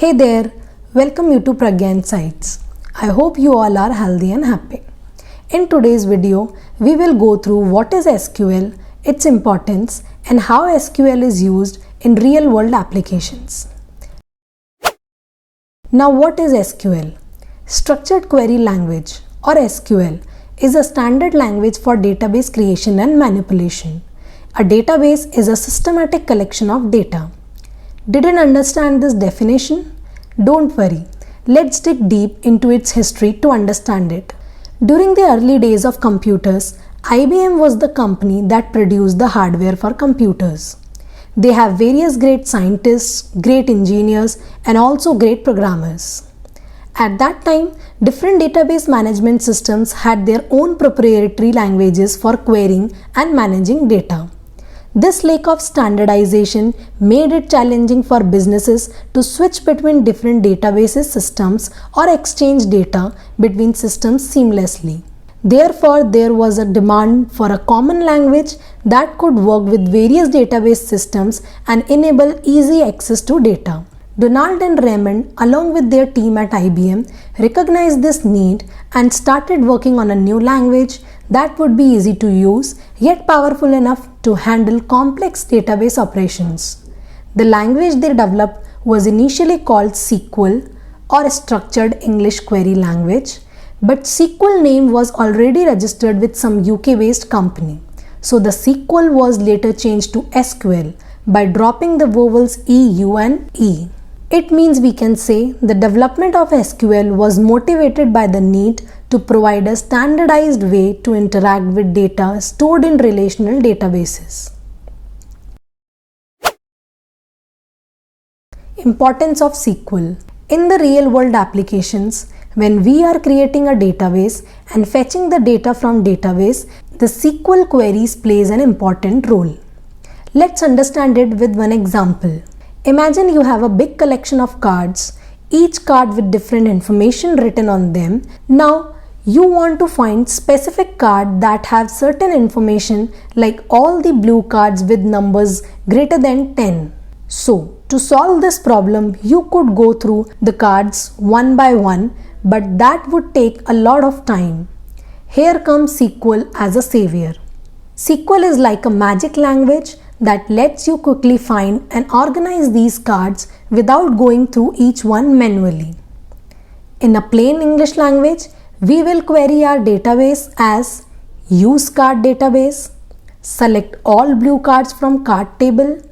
Hey there, welcome you to Pragya Insights. I hope you all are healthy and happy. In today's video, we will go through what is SQL, its importance, and how SQL is used in real-world applications. Now, what is SQL? Structured Query Language or SQL is a standard language for database creation and manipulation. A database is a systematic collection of data. Didn't understand this definition? Don't worry. Let's dig deep into its history to understand it. During the early days of computers, IBM was the company that produced the hardware for computers. They have various great scientists, great engineers, and also great programmers. At that time, different database management systems had their own proprietary languages for querying and managing data. This lack of standardization made it challenging for businesses to switch between different databases systems or exchange data between systems seamlessly. Therefore, there was a demand for a common language that could work with various database systems and enable easy access to data. Donald and Raymond, along with their team at IBM, recognized this need and started working on a new language that would be easy to use yet powerful enough to handle complex database operations. The language they developed was initially called SQL or Structured English Query Language, but SQL name was already registered with some UK-based company. So the SQL was later changed to SQL by dropping the vowels E, U and E. It means we can say the development of SQL was motivated by the need to provide a standardized way to interact with data stored in relational databases. Importance of SQL. In the real-world applications, when we are creating a database and fetching the data from database, the SQL queries plays an important role. Let's understand it with one example. Imagine you have a big collection of cards, each card with different information written on them. Now, you want to find specific card that have certain information like all the blue cards with numbers greater than 10. So, to solve this problem, you could go through the cards one by one, but that would take a lot of time. Here comes SQL as a savior. SQL is like a magic language that lets you quickly find and organize these cards without going through each one manually. In a plain English language, we will query our database as use card database, select all blue cards from card table,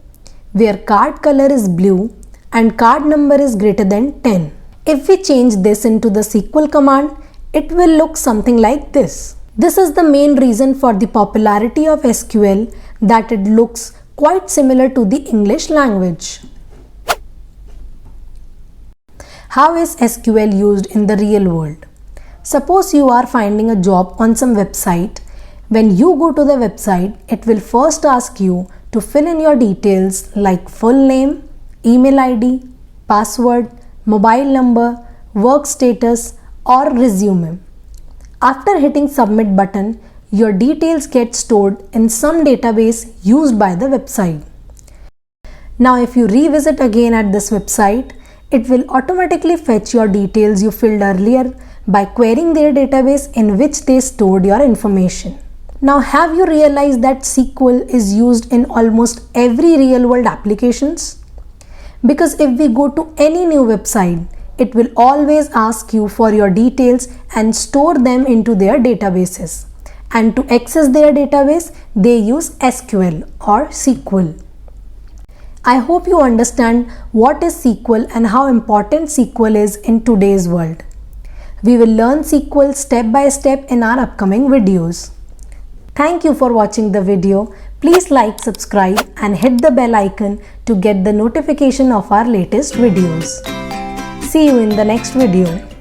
where card color is blue and card number is greater than 10. If we change this into the SQL command, it will look something like this. This is the main reason for the popularity of SQL, that it looks quite similar to the English language. How is SQL used in the real world? Suppose you are finding a job on some website. When you go to the website, it will first ask you to fill in your details like full name, email ID, password, mobile number, work status or resume. After hitting submit button, your details get stored in some database used by the website. Now if you revisit again at this website, it will automatically fetch your details you filled earlier by querying their database in which they stored your information. Now have you realized that SQL is used in almost every real-world applications? Because if we go to any new website, it will always ask you for your details and store them into their databases. And to access their database, they use SQL or SQL. I hope you understand what is SQL and how important SQL is in today's world. We will learn SQL step by step in our upcoming videos. Thank you for watching the video. Please like, subscribe and hit the bell icon to get the notification of our latest videos. See you in the next video.